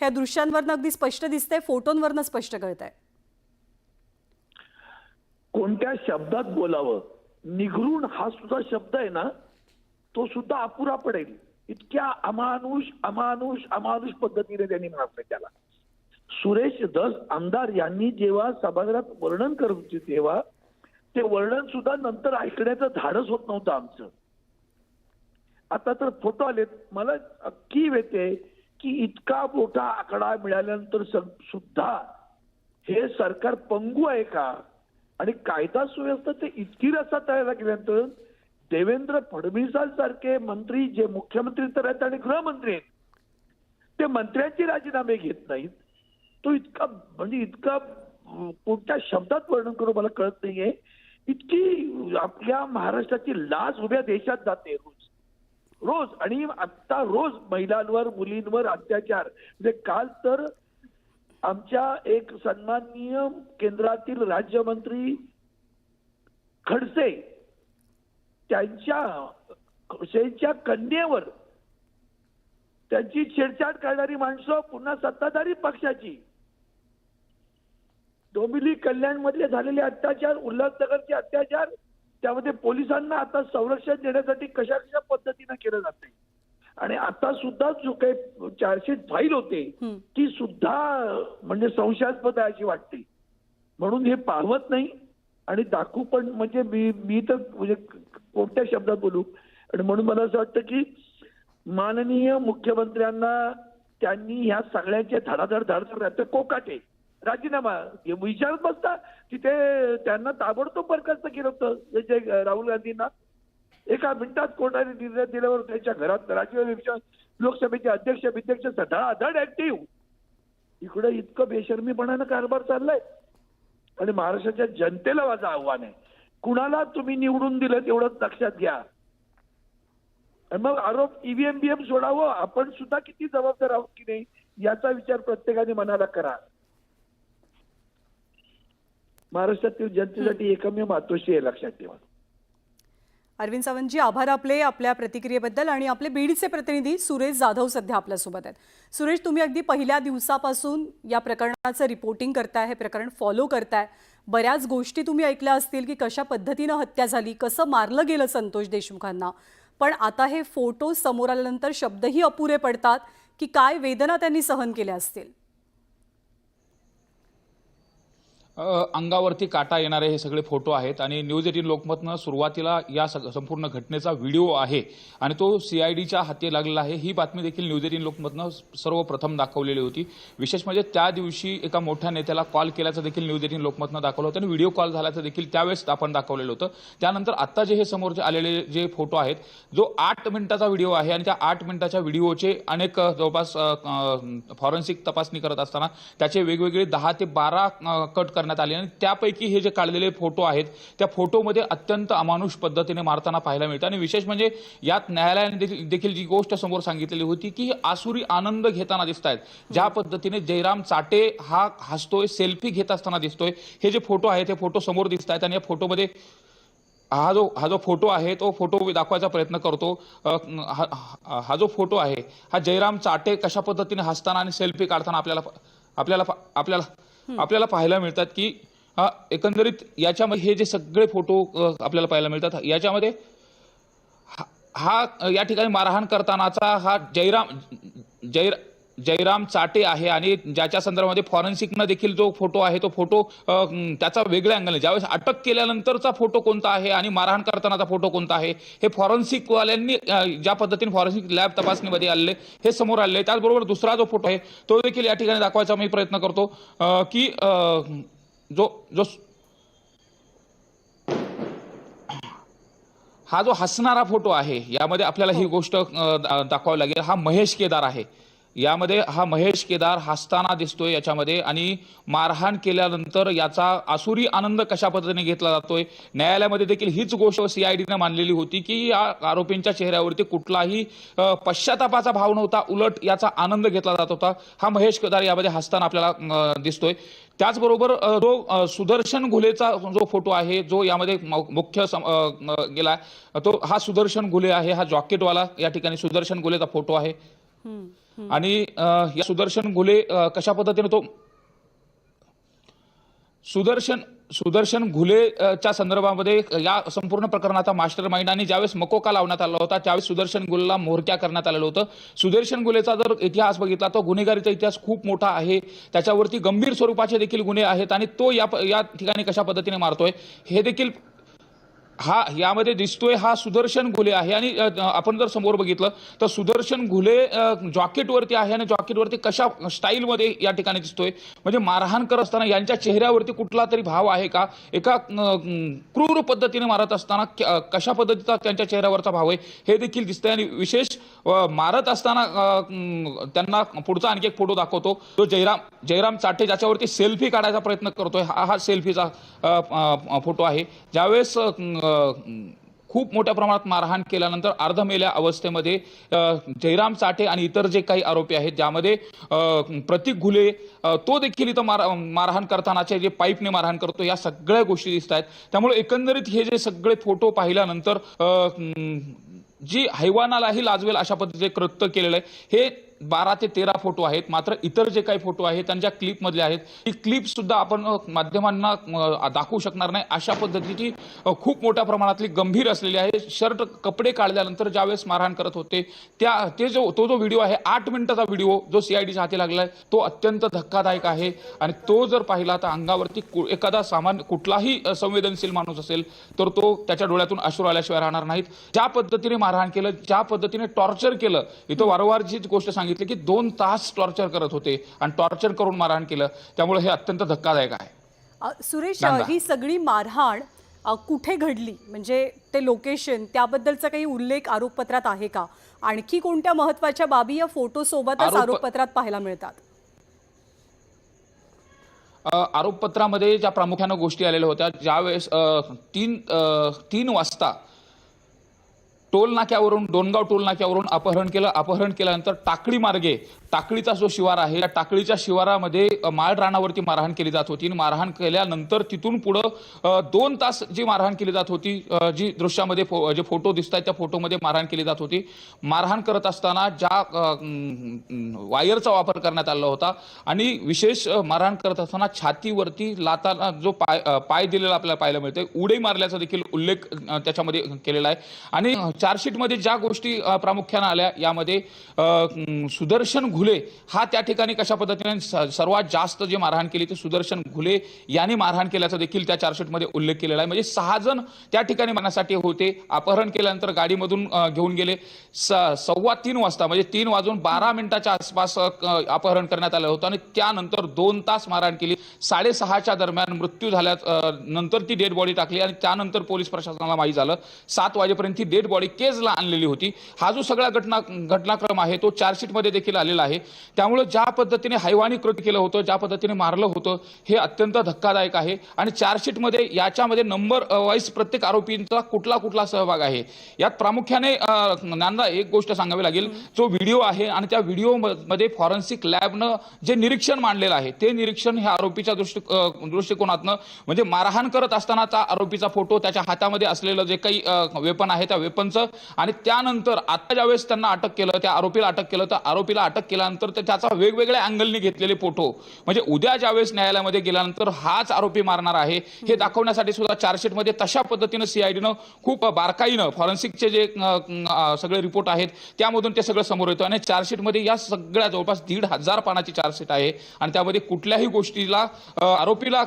हे दृश्यांवरनं अगदी स्पष्ट दिसतंय, फोटोंवरनं स्पष्ट कळतंय. कोणत्या शब्दात बोलावं, निघरून हा सुद्धा शब्द आहे ना, तो सुद्धा अपुरा पडेल. इतक्या अमानुष अमानुष अमानुष पद्धतीने त्यांनी मारलं त्याला. सुरेश धस आमदार यांनी जेव्हा सभागृहात वर्णन करत होते तेव्हा ते वर्णन सुद्धा नंतर ऐकण्याचं धाडस होत नव्हतं आमचं. आता तर फोटो आलेत, मला कीव येते की इतका मोठा आकडा मिळाल्यानंतर सुद्धा हे सरकार पंगू आहे का? आणि कायदा सुव्यवस्था ते इतकी रसा तयार केल्यानंतर देवेंद्र फडणवीसांसारखे मंत्री जे मुख्यमंत्री तर आहेत आणि गृहमंत्री आहेत, ते मंत्र्यांचे राजीनामे घेत नाहीत. तो इतका म्हणजे इतका कोणत्या शब्दात वर्णन करू मला कळत नाहीये. इतकी आपल्या महाराष्ट्राची लाज उभ्या देशात जाते रोज रोज. आणि आता रोज महिलांवर मुलींवर अत्याचार. म्हणजे काल तर आमच्या एक सन्माननीय केंद्रातील राज्यमंत्री खडसे त्यांच्या कन्येवर त्यांची छेडछाड करणारी माणसं पुन्हा सत्ताधारी पक्षाची डोंबिवली कल्याण मधले झालेले अत्याचार, उल्हासनगरचे अत्याचार, त्यामध्ये पोलिसांना आता संरक्षण देण्यासाठी कशा कशा पद्धतीने केलं जाते. आणि आता सुद्धा जो काही चार्जशीट फाईल होते ती सुद्धा म्हणजे संशयास्पद आहे अशी वाटते. म्हणून हे पाहवत नाही आणि दाखवू पण म्हणजे मी तर म्हणजे कोणत्या शब्दात बोलू. आणि म्हणून मला असं वाटतं की माननीय मुख्यमंत्र्यांना त्यांनी ह्या सगळ्यांचे धडाधड कोकाटे राजीनामा विचारत बसता की ते त्यांना ताबडतोब बरखास्त केलं होतं राहुल गांधींना. एका मिनिटात कोर्टाने निर्णय दिल्यावर त्यांच्या घरात राज्य लोकसभेचे अध्यक्ष विध्यक्ष धडाधड ऍक्टिव्ह. इकडे इतकं बेशर्मीपणानं कारभार चाललाय. आणि महाराष्ट्राच्या जनतेला माझं आव्हान आहे, कुणाला तुम्ही निवडून दिलं तेवढंच लक्षात घ्या. आणि मग आरोप ईव्हीएम बीएम सोडावं, आपण सुद्धा किती जबाबदार आहोत की नाही याचा विचार प्रत्येकाने मनाला करा. महाराष्ट्रातील जनतेसाठी एकमेव मातोश्री आहे, लक्षात ठेवा. अरविंद सावंतजी, आभार आपले आपल्या प्रतिक्रियेबद्दल. आणि आपले बीडचे प्रतिनिधी सुरेश जाधव सध्या आपल्यासोबत आहेत. सुरेश, तुम्ही अगदी पहिल्या दिवसापासून या प्रकरणाचं रिपोर्टिंग करताय, हे प्रकरण फॉलो करताय. बऱ्याच गोष्टी तुम्ही ऐकल्या असतील की कशा पद्धतीनं हत्या झाली, कसं मारलं गेलं संतोष देशमुखांना. पण आता हे फोटो समोर आल्यानंतर शब्दही अपुरे पडतात की काय वेदना त्यांनी सहन केल्या असतील. अंगावरती काटा येणारे हे सगळे फोटो आहेत आणि न्यूज 18 लोकमतनं सुरुवातीला या संपूर्ण घटनेचा व्हिडिओ आहे आणि तो सीआयडीच्या हाती लागलेला आहे. ही बातमी देखील न्यूज 18 लोकमतनं सर्वप्रथम दाखवलेली होती. विशेष म्हणजे त्या दिवशी एका मोठ्या नेत्याला कॉल केल्याचं देखील न्यूज 18 लोकमतनं दाखवलं होतं आणि व्हिडिओ कॉल झाल्याचं देखील त्यावेळेस आपण दाखवलेलं होतं. त्यानंतर आता जे हे समोरचे आलेले जे फोटो आहेत, जो 8 मिनिटाचा व्हिडिओ आहे आणि त्या 8 मिनिटाच्या व्हिडिओचे अनेक जवळपास फॉरेन्सिक तपासणी करत असताना त्याचे वेगवेगळे 10 ते 12 कट करण्यात आले आणि त्यापैकी हे जे काढलेले फोटो आहेत त्या फोटोमध्ये अत्यंत अमानुष पद्धतीने मारताना पाहायला मिळतं. आणि विशेष म्हणजे यात न्यायालयाने देखील जी गोष्ट समोर सांगितलेली होती की आसुरी आनंद घेताना दिसत आहेत. ज्या पद्धतीने जयराम चाटे हा हसतोय, सेल्फी घेत असताना दिसतोय. हे जे फोटो आहेत ते फोटो समोर दिसत आहेत आणि या फोटोमध्ये हा जो फोटो आहे तो फोटो दाखवायचा प्रयत्न करतो. हा जो फोटो आहे हा जयराम चाटे कशा पद्धतीने हसताना आणि सेल्फी काढताना आपल्याला पाहायला मिळतात की एकंदरीत याच्यामध्ये हे जे सगळे फोटो आपल्याला पाहायला मिळतात याच्यामध्ये हा या ठिकाणी मारहाण करतानाचा हा जयराम चाटे आहे आणि ज्याच्या संदर्भामध्ये फॉरेन्सिकनं देखील जो फोटो आहे तो फोटो त्याचा वेगळ्या अँगलने ज्यावेळेस अटक केल्यानंतरचा फोटो कोणता आहे आणि मारहाण करतानाचा फोटो कोणता आहे हे फॉरेन्सिकवाल्यांनी ज्या पद्धतीने फॉरेन्सिक लॅब तपासणीमध्ये आले हे समोर आले. त्याचबरोबर दुसरा जो फोटो आहे तो देखील या ठिकाणी दाखवायचा मी प्रयत्न करतो की जो हा जो हसणारा फोटो आहे यामध्ये आपल्याला ही गोष्ट दाखवावी लागेल. हा महेश केदार आहे. यामध्ये हा महेश केदार हसताना दिसतोय याच्यामध्ये आणि मारहाण केल्यानंतर याचा आसुरी आनंद कशा पद्धतीने घेतला जातोय. न्यायालयामध्ये देखील हीच गोष्ट सीआयडीने मानलेली होती की या आरोपींच्या चेहऱ्यावरती कुठलाही पश्चातापाचा भाव नव्हता, उलट याचा आनंद घेतला जात होता. हा महेश केदार यामध्ये हसताना आपल्याला दिसतोय. त्याचबरोबर जो सुदर्शन घुलेचा जो फोटो आहे जो यामध्ये मुख्य गेला तो हा सुदर्शन घुले आहे. हा जॉकेटवाला या ठिकाणी सुदर्शन घुलेचा फोटो आहे. आणि या सुदर्शन घुले कशा पद्धतीने तो सुदर्शन घुलेच्या संदर्भामध्ये या संपूर्ण प्रकरणाचा मास्टर माइंड आणि ज्यावेळेस मकोका लावण्यात आला होता त्यावेळेस सुदर्शन घुलेला म्होरक्या करण्यात आलेलं होतं. सुदर्शन घुलेचा जर इतिहास बघितला तर गुन्हेगारीचा इतिहास खूप मोठा आहे. त्याच्यावरती गंभीर स्वरूपाचे देखील गुन्हे आहेत आणि तो या ठिकाणी कशा पद्धतीने मारतोय हे देखील यामध्ये दिसतोय. हा सुदर्शन घुले आहे आणि आपण जर समोर बघितलं तर सुदर्शन घुले जॉकेटवरती आहे आणि जॉकेटवरती कशा स्टाईलमध्ये या ठिकाणी दिसतोय. म्हणजे मारहाण करत असताना यांच्या चेहऱ्यावरती कुठला तरी भाव आहे का, एका क्रूर पद्धतीने मारत असताना कशा पद्धतीचा त्यांच्या चेहऱ्यावरचा भाव आहे हे देखील दिसतंय. आणि विशेष मारत असताना त्यांना पुढचा आणखी एक फोटो दाखवतो. तो जयराम चाटे ज्याच्यावरती सेल्फी काढायचा प्रयत्न करतोय. हा सेल्फीचा फोटो आहे. ज्यावेळेस खूप मोठ्या प्रमाणात मारहाण केल्यानंतर अर्धमेल्या अवस्थेमध्ये जयराम चाटे आणि इतर जे काही आरोपी आहेत ज्यामध्ये प्रतीक घुले तो देखील इथं मारहाण करतानाचे जे पाईपने मारहाण करतो या सगळ्या गोष्टी दिसत आहेत. त्यामुळे एकंदरीत हे जे सगळे फोटो पाहिल्यानंतर जी हैवानालाही लाजवेल अशा पद्धतीचे कृत्य केलेलं आहे. हे 12 ते 13 फोटो आहेत. मात्र इतर जे काही फोटो आहेत त्यांच्या क्लिपमधले आहेत ती क्लिप सुद्धा आपण माध्यमांना दाखवू शकणार नाही अशा पद्धतीची खूप मोठ्या प्रमाणातली गंभीर असलेली आहे. शर्ट कपडे काढल्यानंतर ज्यावेळेस मारहाण करत होते तो जो व्हिडिओ आहे 8 मिनिटाचा व्हिडिओ जो सीआयडीच्या हाती लागलाय तो अत्यंत धक्कादायक आहे. आणि तो जर पाहिला तर अंगावरती एखादा सामान्य कुठलाही संवेदनशील माणूस असेल तर तो त्याच्या डोळ्यातून अश्रू आल्याशिवाय राहणार नाहीत. ज्या पद्धतीने मारहाण केलं, ज्या पद्धतीने टॉर्चर केलं, इथं वारंवार जी गोष्ट सांगितली की 2 तास टॉर्चर करत होते आणि टॉर्चर करून मारहाण केलं. त्यामुळे हे अत्यंत धक्कादायक आहे. सुरेश, ही सगळी मारहाण कुठे घडली, म्हणजे ते लोकेशन त्याबद्दलचा काही उल्लेख आरोपपत्रात आहे का? आणखी कोणत्या महत्वाच्या बाबी या फोटो सोबतच आरोपपत्रात पाहायला मिळतात? आरोपपत्रामध्ये ज्या प्रामुख्यानं गोष्टी आलेल्या होत्या ज्यावेळेस 3 वाजता टोल नाक्यावरून डोनगाव टोल नाक्यावरून अपहरण केल्यानंतर टाकळी मार्गे टाकळीचा जो शिवार आहे त्या टाकळीच्या शिवारामध्ये माळ रानावरती मारहाण केली जात होती. मारहाण केल्यानंतर तिथून पुढं 2 तास जी मारहाण केली जात होती, जी दृश्यामध्ये जे फोटो दिसत आहेत त्या फोटोमध्ये मारहाण केली जात होती. मारहाण करत असताना ज्या वायरचा वापर करण्यात आला होता आणि विशेष मारहाण करत असताना छातीवरती लाताना जो पाय दिलेला आपल्याला पाहायला मिळतोय, उडी मारल्याचा देखील उल्लेख त्याच्यामध्ये केलेला आहे. आणि चार्जशीटमध्ये ज्या गोष्टी प्रामुख्याने आल्या यामध्ये सुदर्शन घुले हा त्या ठिकाणी कशा पद्धतीने सर्वात जास्त जे मारहाण केली ते सुदर्शन घुले यांनी मारहाण केल्याचा देखील त्या चार्जशीटमध्ये उल्लेख केलेला आहे. म्हणजे 6 जण त्या ठिकाणी मारण्यासाठी होते. अपहरण केल्यानंतर गाडीमधून घेऊन गेले. 3:15 वाजता म्हणजे 3:12 आसपास अपहरण करण्यात आलं होतं आणि त्यानंतर 2 तास मारहाण केली. 6:30च्या दरम्यान मृत्यू झाल्यानंतर ती डेड बॉडी टाकली आणि त्यानंतर पोलीस प्रशासनाला माहिती झालं. 7 वाजेपर्यंत ती डेड बॉडी केजला आणलेली होती. हा जो सगळा घटनाक्रम आहे तो चार्जशीटमध्ये देखील आलेला आहे. त्यामुळे ज्या पद्धतीने हैवानी कृत्य केलं होतं, ज्या पद्धतीने मारलं होतं हे अत्यंत धक्कादायक आहे. आणि चार्जशीटमध्ये याच्यामध्ये नंबर वाईज प्रत्येक आरोपींचा कुठला सहभाग आहे यात प्रामुख्याने ज्ञानदा एक गोष्ट सांगावी लागेल. जो व्हिडिओ आहे आणि त्या व्हिडिओ मध्ये फॉरेन्सिक लॅबनं जे निरीक्षण मांडलेलं आहे ते निरीक्षण हे आरोपीच्या दृष्टिकोनातनं म्हणजे मारहाण करत असतानाचा आरोपीचा फोटो, त्याच्या हातामध्ये असलेलं जे काही वेपन आहे त्या वेपनचं आणि त्यानंतर आता ज्यावेळेस त्यांना अटक केलं, त्या आरोपीला अटक केलं, तर आरोपीला अटक केल्यानंतर त्याचा वेगवेगळ्या अँगलने घेतलेले फोटो म्हणजे उद्या ज्यावेळेस न्यायालयामध्ये गेल्यानंतर हाच आरोपी मारणार आहे हे दाखवण्यासाठी सुद्धा चार्जशीटमध्ये तशा पद्धतीनं सीआयडीनं खूप बारकाईनं फॉरेन्सिकचे जे सगळे रिपोर्ट आहेत त्यामधून ते सगळं समोर येतं. आणि चार्जशीटमध्ये या सगळ्या जवळपास 1,500 पानाची चार्जशीट आहे आणि त्यामध्ये कुठल्याही गोष्टीला आरोपीला